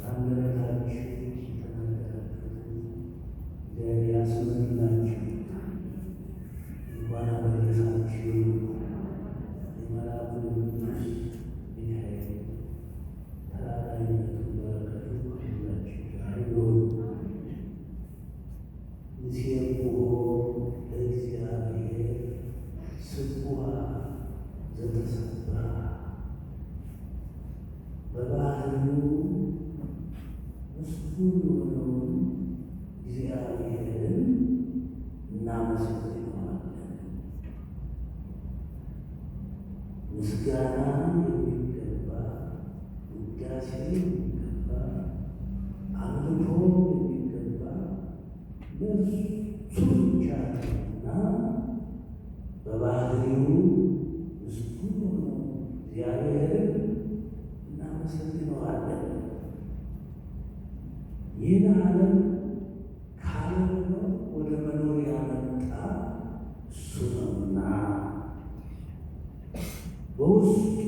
ከአንደበታችሁ የተናገራችሁትን እግዚአብሔር ያስምርላችሁ። እንኳን አደረሳችሁ። የመልአኩ ቅዱስ ሚካኤል ተራዳኢነቱ በረከቱ ሁላችሁ ጋር ይሁን። ንሴብሖ ለእግዚአብሔር ስቡሐ ዘተሰብሐ። በባህሪው ምስጉን የሆነውን እግዚአብሔርን እናመሰግነዋለን። ምስጋና የሚገባ፣ ውዳሴ የሚገባ፣ አምልኮ የሚገባ ለእሱ ብቻ ነውና በባህሪው ምስጉን የሆነው እግዚአብሔርን እናመሰግነዋለን። ይህን ዓለም ካለመኖር ወደ መኖር ያመጣ እሱ ነውና በውስጡ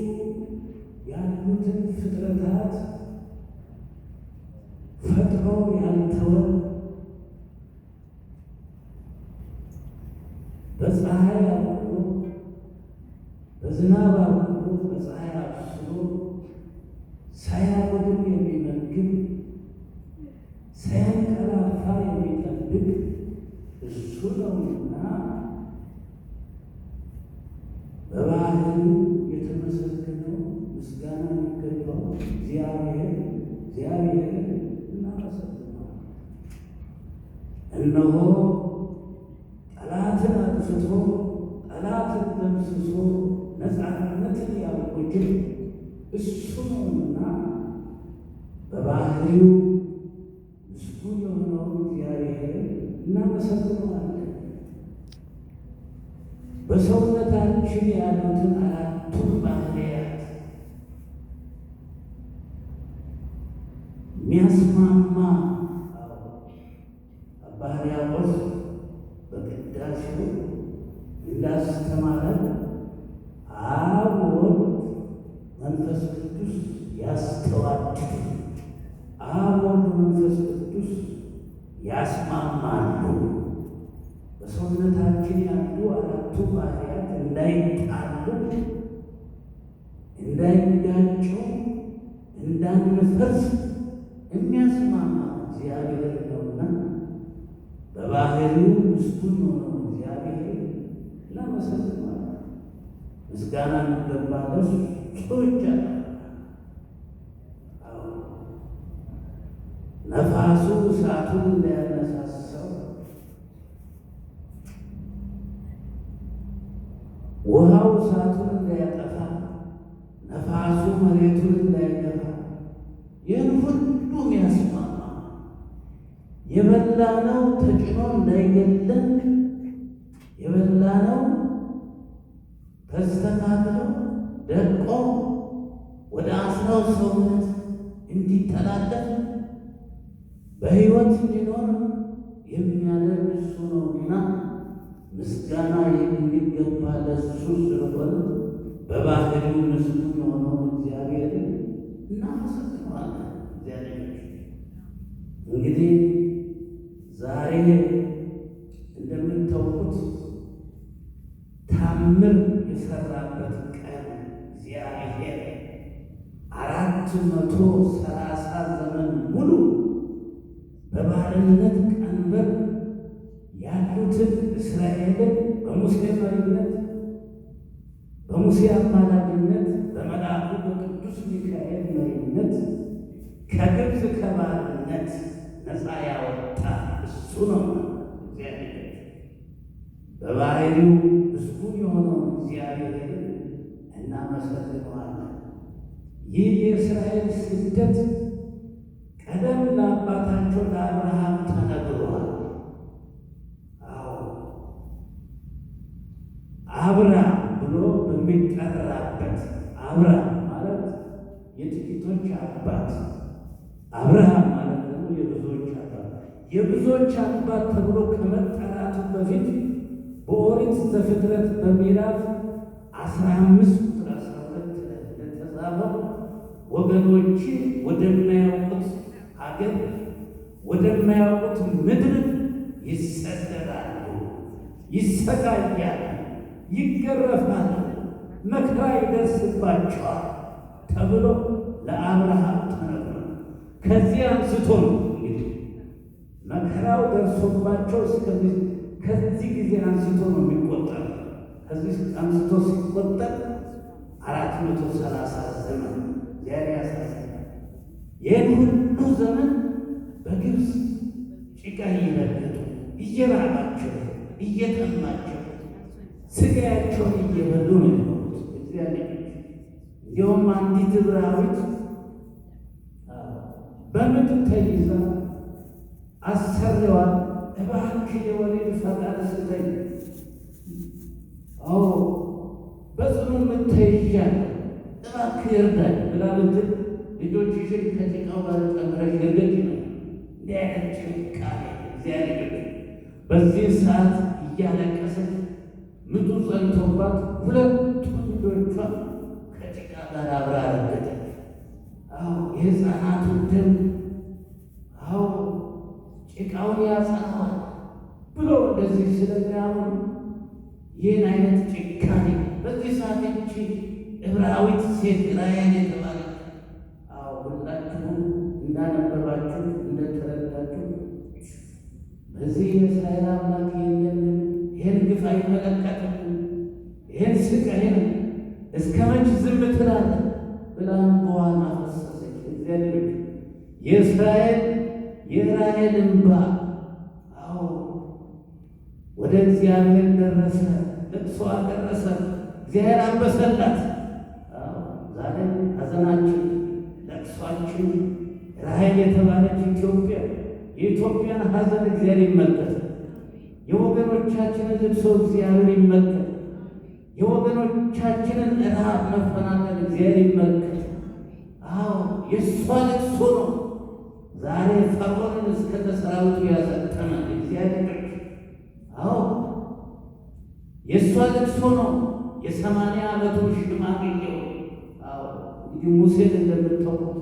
ያሉትን ፍጥረታት ፈጥሮ ያልተወ፣ በፀሐይ አብሮ በዝናብ አብሮ በፀሐይ አብስሎ ሳያጎድል የሚመግብ ሳያንቀላፋ የሚጠብቅ እሱ ነውና በባህሪው የተመሰገነው ምስጋና የሚገባው እግዚአብሔርን እናመሰግነዋለን። እነሆ ጠላትን አጥፍቶ ጠላትን ደምስሶ ነፃነትን ያወጀ እሱ ነውና በባህሪው ምስጉን የሆነውን እግዚአብሔርን እናመሰግነዋለን። በሰውነታችን ያሉትን አራቱን ባህርያት የሚያስማማ አባ ሕርያቆስ በቅዳሴው እንዳስተማረን አብ ወልድ መንፈስ ቅዱስ ያስተዋድዱ፣ አብ ወልድ መንፈስ ቅዱስ ያስማማሉ። በሰውነታችን ያሉ አራቱ ባህርያት እንዳይጣሉ፣ እንዳይጋጩ፣ እንዳንፈርስ የሚያስማማ እግዚአብሔር ነውና በባህሪው ምስጉን የሆነው እግዚአብሔር እናመሰግነዋለን። ምስጋና የሚገባው እሱ ብቻ ነው። ነፋሱ እሳቱን እንዳያነሳሳው፣ ውሃው እሳቱን እንዳያጠፋ፣ ነፋሱ መሬቱን እንዳይገፋ፣ ይህን ሁሉ የሚያስማማ የበላነው ተጭኖ እንዳይገለን፣ የበላነው ተስተካክሎ ደቆ ወደ አስራው ሰውነት እንዲተላለፍ በሕይወት እንዲኖር የሚያደርግ እሱ ነውና ምስጋና የሚገባ ለእሱ ስለሆነ በባህሪው ምስጉን የሆነውን እግዚአብሔርን እናመሰግነዋለን። እግዚአብሔር እንግዲህ ዛሬ እንደምታውቁት ታምር የሰራበት ቀን እግዚአብሔር 430 ዘመን ሙሉ በባርነት ቀንበር ያሉትን እስራኤልን በሙሴ መሪነት፣ በሙሴ አማላጅነት፣ በመልአኩ በቅዱስ ሚካኤል መሪነት ከግብፅ ከባርነት ነፃ ያወጣ እሱ ነው። እግዚአብሔር በባህሪው ምስጉን የሆነውን እግዚአብሔርን እናመሰግነዋለን። ይህ የእስራኤል ስደት ቀደም ለአባታቸው ለአብርሃም ተነግሯል። አብርሃም ብሎ በሚጠራበት አብርሃም ማለት የጥቂቶች አባት፣ አብርሃም ማለት ደግሞ የብዙዎች አባት። የብዙዎች አባት ተብሎ ከመጠራቱ በፊት በኦሪት ዘፍጥረት በምዕራፍ 15 ቁጥር 12 እንደተጻፈው ወገኖች ወደማያውቁት አገር ወደማያውቁት ምድር ይሰደዳሉ፣ ይሰቃያሉ፣ ይገረፋሉ፣ መከራ ይደርስባቸዋል ተብሎ ለአብርሃም ተነግሯል። ከዚህ አንስቶ ነው እንግዲህ መከራው ደርሶባቸው ከዚህ ጊዜ አንስቶ ነው የሚቆጠር። ከዚህ አንስቶ ሲቆጠር 430 ዘመን ዛሬ ያሳዝናል። ይህን ሁሉ ዘመን በግብፅ ጭቃ እየረገጡ እየራባቸው እየጠማቸው ስጋያቸውን እየበሉ ነው የኖሩት። እግዚአብሔር እንዲሁም አንዲት ዕብራዊት በምጥ ተይዛ አሰሪዋን እባክህ የወሊድ ፈቃድ ስጠኝ፣ አዎ በጽኑ ምጥ ተይዣለሁ፣ እባክህ እርዳኝ ብላ ብትል ልጆችሽን ከጭቃው ጋር ጨምረሽ እርገጪ ነው። እንዲህ አይነት ጭካኔ እግዚአብሔር በዚህ ሰዓት እያለቀሰች ምጡ ጸንቶባት ሁለቱ ልጆቿን ከጭቃ ጋር አብራ ረገጠች። አዎ የሕፃናቱ ደም አዎ ጭቃውን ያጸናዋል ብሎ እንደዚህ ስለሚያምኑ ይህን አይነት ጭካኔ በዚህ ሰዓት እቺ ዕብራዊት ሴት ራሔል የተባለች አዎ ሁላችሁም እንዳነበባችሁ እንደተረዳችሁ በዚህ የእስራኤል አምላክ ይህን ግፍ አይመለከትም፣ ይህን ስቃይን እስከ መች ዝም ትላለህ ብላ እንባዋን አፈሰሰች። እግዚአብሔር የራሔል እንባ አዎ ወደ እግዚአብሔር ደረሰ፣ ልቅሷ ደረሰ። እግዚአብሔር አበሰላት። ዛሬ ሐዘናችን ለቅሷችን ራሔል የተባለች ኢትዮጵያ የኢትዮጵያን ሐዘን እግዚአብሔር ይመልከት። የወገኖቻችንን ልቅሶ እግዚአብሔር ይመልከት። የወገኖቻችንን ረሃብ መፈናቀል እግዚአብሔር ይመልከት። አዎ የእሷ ልቅሶ ነው ዛሬ ፈርዖንን እስከ ሰራዊቱ ያሰጠመ እግዚአብሔር። አዎ የእሷ ልቅሶ ነው። የ80 ዓመቱ ሽማግሌው አዎ እንግዲህ ሙሴን እንደምታውቁት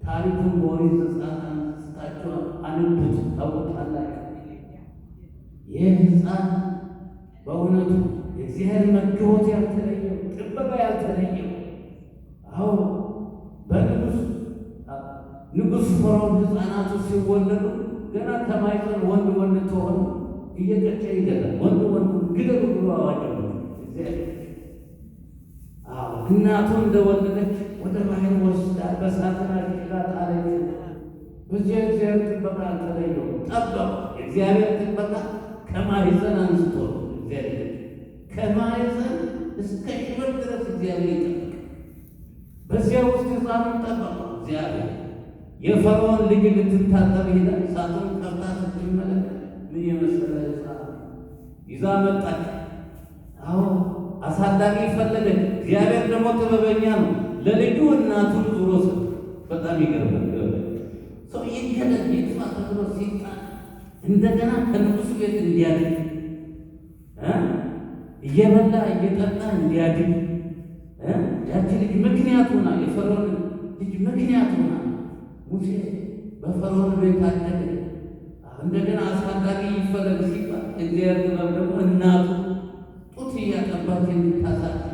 ታሪኩን በኦሪት ዘጸአት አንስታችሁ አንብቡት ታውቁታላችሁ። ይህ ሕፃን በእውነቱ የእግዚአብሔር መግቦት ያልተለየው ጥበቃ ያልተለየው አዎ ንጉሥ ፈርዖን ሕፃናቱ ሲወለዱ ገና ከማይፀን ወንድ ተሆኑ እየቀጨ ይገላል። ወንድ ግደሉ ብሎ አዋጅ ነው እግዚአብሔር። እናቱ እንደወለደች ወደ ባህር ወስዳ በእሳት አድርጋ ጣለች። በዚያ እግዚአብሔር ጥበቃ አልተለየው፣ ጠበቀው። የእግዚአብሔር ጥበቃ ከማይፀን አንስቶ እግዚአብሔር ከማይፀን እስከ ሽበት ድረስ እግዚአብሔር ይጠበቅ። በዚያ ውስጥ ሕፃኑን ጠበቀው እግዚአብሔር። የፈርዖን ልጅ ልትታጠብ ሄዳ እሳቱን ከብታ ስትመለከት ምን የመሰለ ሕፃን ይዛ መጣች። አዎ አሳዳጊ ፈለገች። እግዚአብሔር ደግሞ ጥበበኛ ነው። ለልጁ እናቱን ዙሮ ሰጥ። በጣም ይገርማል። ሰው ይገደል ይጥፋ ተብሎ ሲጣል እንደገና ከንጉሥ ቤት እንዲያድግ እየበላ እየጠጣ እንዲያድግ ያቺ ልጅ ምክንያት ሆና የፈርዖን ልጅ ምክንያት ሆና ሙሴ በፈርዖን ቤት አደገ። እንደገና አሳዳጊ ይፈለግ ሲባል እግዚአብሔር ጥበብ ደግሞ እናቱ ጡት እያጠባች እንድታሳድግ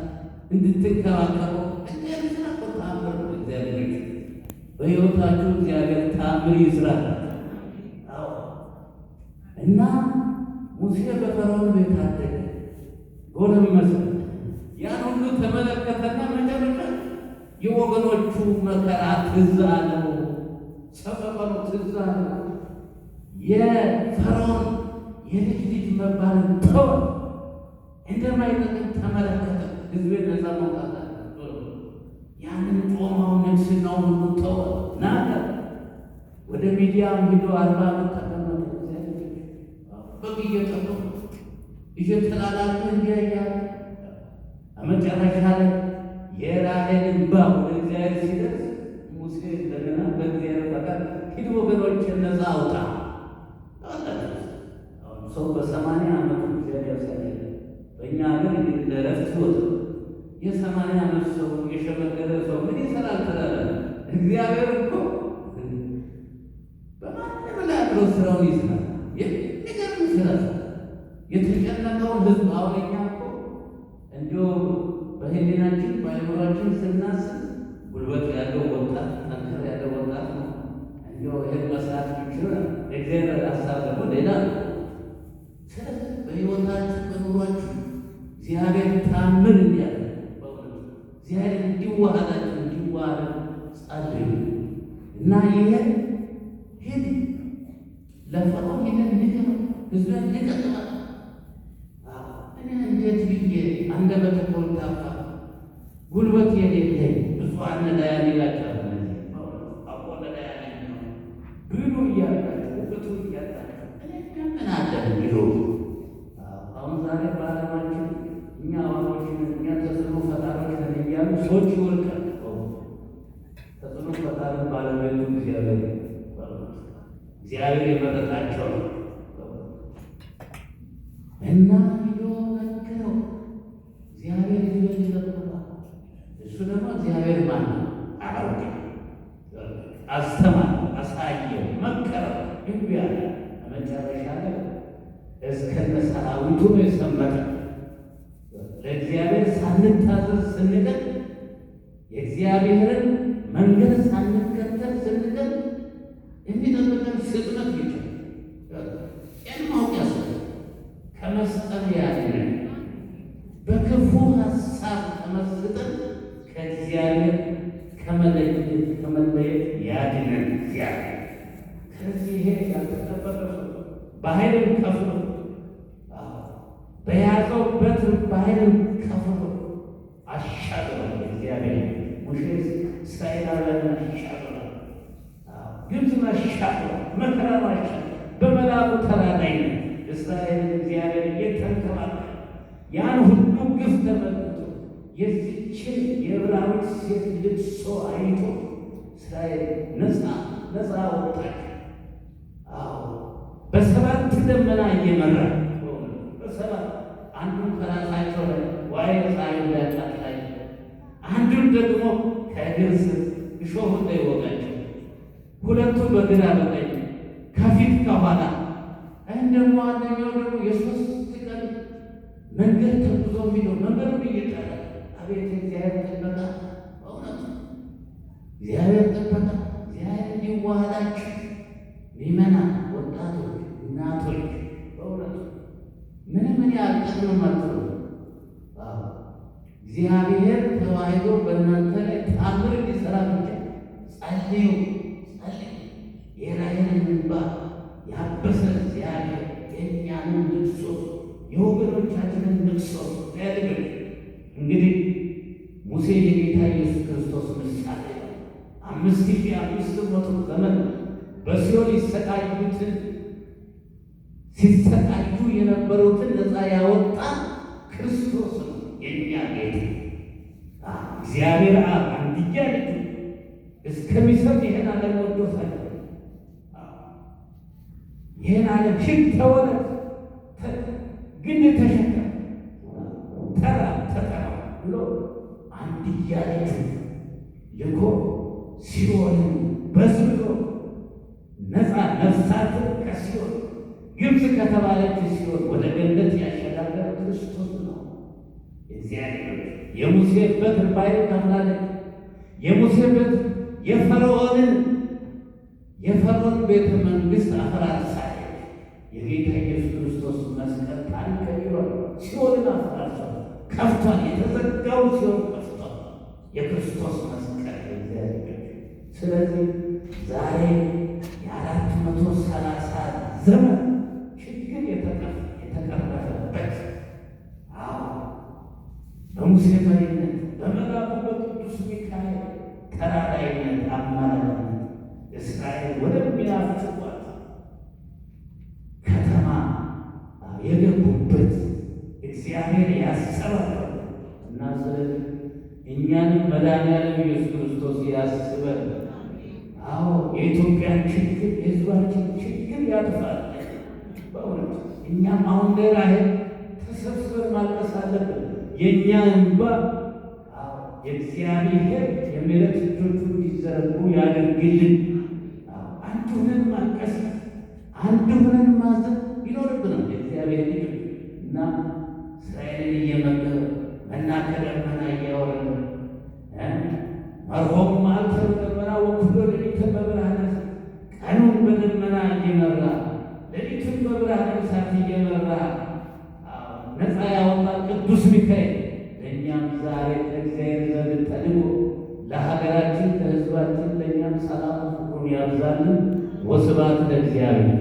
እንድትንከባከበው እግዚአብሔር ተአምር ነው። እግዚአብሔር በሕይወታችሁ እግዚአብሔር ተአምር ይስራል። አዎ እና ሙሴ በፈርዖን ቤት አደገ፣ ጎለመሰ። ያን ሁሉ ተመለከተና መጨረሻ የወገኖቹ መከራ ትዝ አለው፣ ሰቀቀኑ ትዝ አለው። የፈርዖን የልጅ ልጅ መባልን ተወ፣ እንደማይጠቅም ተመለከተ። ሕዝቤን ነፃ ማውጣት ያንን ጮማው ንግስናውን ሁሉ ተወ፣ ናቀ። ወደ ሚዲያም ሂዶ 40 ዓመት ተቀመጠ። በግ እየጠበቁ እየተላላሉ እንዲያያለ መጨረሻ ላይ የራሔል እንባ ወደ እግዚአብሔር ሲደርስ ሙሴ እንደገና በእግዚአብሔር ፈቃድ ሂድ ወገኖችን ነፃ አውጣ። ሰው በ80 ዓመቱ እግዚአብሔር ያሳያል። በእኛ ሀገር እንግዲህ ለእረፍት ወጥ የ80 ዓመት ሰው የሸመገለ ሰው ምን ይሰራል ትላለህ? እግዚአብሔር እኮ ብሎ ስራውን ይስራል። የሚገርም ስራ የተጨነቀውን ህዝብ አሁን እኛ እኮ እንዲሁ በህሊናችን በአእምሯችን ስናስብ ጉልበት ያለው ወጣት ጠንከር ያለው ወጣት ነው እንዲሁ ይህን መስራት የሚችል እግዚአብሔር ሀሳብ ደግሞ ሌላ ነው። ስለዚህ በህይወታችን በኑሯችን እግዚአብሔር ታምር እንዲያለ በእውነት እግዚአብሔር እንዲዋሃዳችሁ እንዲዋሃደ ጸልዩ እና ይሄን ሂድ ለፈርዖን ሄደን ንገረው ህዝብን ንቀጥላል። እኔ እንዴት ብዬ አንደበተ ኮልታፋ ጉልበት የሌለኝ ብፁዓን ነዳያን ይላቸዋል። አቆ ነዳያን ብሉ እያላቸው ውበቱ እያላቸው እኔ ምን አለን ቢሉ አሁን ዛሬ በዓለማችን እኛ አዋቂዎችን እኛ ተጽዕኖ ፈጣሪዎች ነን እያሉ ሰዎች ይወርቃል። ተጽዕኖ ፈጣሪ ባለቤቱ እግዚአብሔር የመረጣቸው ነው እና ሂዶ ነገረው። እግዚአብሔር ይዞ ይዘጥባል። እሱ ደግሞ እግዚአብሔር ማን ነው? አውቅ አስተማር፣ አሳየው፣ መከረው እንቢ ያለ መጨረሻ ላይ እስከነ ሰራዊቱ ነው የሰመጠ። ለእግዚአብሔር ሳንታዘዝ ስንቀር የእግዚአብሔርን መንገድ ሳንከተል ስንቀር የሚጠብቀን ስጥመት ይችላል። ያን ማወቅ ያስፈልጋል። ከመስጠት ያድነን። በክፉ ሀሳብ ተመስጠን ከእግዚአብሔር ከመለየት ያድነን እግዚአብሔር። ከዚህ ይሄ ያልተጠበቀ በኃይልን ከፍሎ በያዘው በትር በኃይልን ከፍሎ አሻግሯል እግዚአብሔር። ሙሴ እስራኤላውያንን አሻግሯል፣ ግብፅን አሻግሯል፣ መከራን አሻግሯል። በመላኩ ተራዳይነት እስራኤልን እግዚአብሔር እየተንከባከበ ያን ሁሉ ግፍ ተመልክቶ የዚችን የዕብራዊት ሴት ልቅሶ አይቶ እስራኤል ነፃ ወጣች። በሰባት ደመና እየመራ በሰባት አንዱን ከራሳቸው ላይ ዋይ ፀሐይ እንዳያቃጥላቸው፣ አንዱን ደግሞ ከእግር ስር እሾህ እንዳይወጋቸው፣ ሁለቱም በግራ በቀኝ ከፊት ከኋላ ደግሞ አንደኛው ደግሞ የሶስት ቀን መንገድ ተጉዞ የሚለው መንገዱን እየጠረ አቤት እግዚአብሔር ጥበቃ! በእውነቱ እግዚአብሔር ጥበቃ! እግዚአብሔር እንዲዋሃዳችሁ ምእመናን፣ ወጣቶች፣ እናቶች በእውነቱ ምንም ምን ያልቀጥም መጥሩ እግዚአብሔር ተዋህዶ በእናንተ ላይ ታምር እንዲሰራ ብቻ ጸልዩ። የራሔልን እንባ ያበሰ እግዚአብሔር የእኛንም ልቅሶ የወገኖቻችንን ልቅሶ ያድርግ። እንግዲህ ሙሴ የጌታ ኢየሱስ ክርስቶስ ምሳሌ ነው። 5500 ዘመን በሲኦል ሲሰቃዩ የነበሩትን ነፃ ያወጣ ክርስቶስ ነው የእኛ ጌታ። እግዚአብሔር አብ አንድያ ልጁ እስከሚሰጥ ይህን ዓለም ወዶታል። ይህን ዓለም ሂድ ተወለድ፣ ግንድ ተሸከም፣ ተጠራ ብሎ አንድያ ልጁ ልኮ ሲኦልን በስብሶ ነፃ ነፍሳትን ከሲኦል ግብፅ ከተባለች ሲኦል ወደ ገነት ያሸጋገረ ክርስቶስ ነው። እግዚአብሔር የሙሴ በትር ባሕርን ከፍላለች። የሙሴ በትር የፈርዖን ቤተ መንግሥት አፈራርሳለች። የጌታ ኢየሱስ ክርስቶስ መስቀል ታሪክ ቀይሯል። ሲኦልን አፈራርሷል፣ ከፍቷል። የተዘጋው ሲኦል ከፍቷል። የክርስቶስ መስቀል እግዚአብሔር። ስለዚህ ዛሬ የ430 ዘመን ችግር የተቀረፈበት በሙሴ መሪነት በመልአኩ በቅዱስ ሚካኤል ተራዳይነት አማላጅነት እስራኤል ወደሚናፍቋት ከተማ የገቡበት እግዚአብሔር ያሰባቸው እና ስለዚህ እኛንም መድኃኒዓለም ኢየሱስ ክርስቶስ ያስበን። የኢትዮጵያን ችግር የሕዝባችን ችግር ያጥፋል። በእውነት እኛም አሁን ራሔል ተሰብስበን ማልቀስ አለብን። የእኛ እንባ የእግዚአብሔር የምሕረት እጆቹ እንዲዘረጉ ያደርግልን። አንድ ሆነን ማልቀስ፣ አንድ ሆነን ማዘን ይኖርብናል። የእግዚአብሔር ልጅ እና እስራኤልን እየመገበ መና ከደመና እያወረደ መርሆም መዓልተ በደመና ወኩሎ ሌሊተ በብርሃነ ቀኑን በደመና እየመራ ሌሊቱን በብርሃነ እሳት እየመራ ነፃ ያወጣ ቅዱስ ሚካኤል ለእኛም ዛሬ ከእግዚአብሔር ዘንድ ተልኮ ለሀገራችን ለሕዝባችን ለእኛም ሰላም ፍቅሩን ያብዛልን። ወስብሐት ለእግዚአብሔር።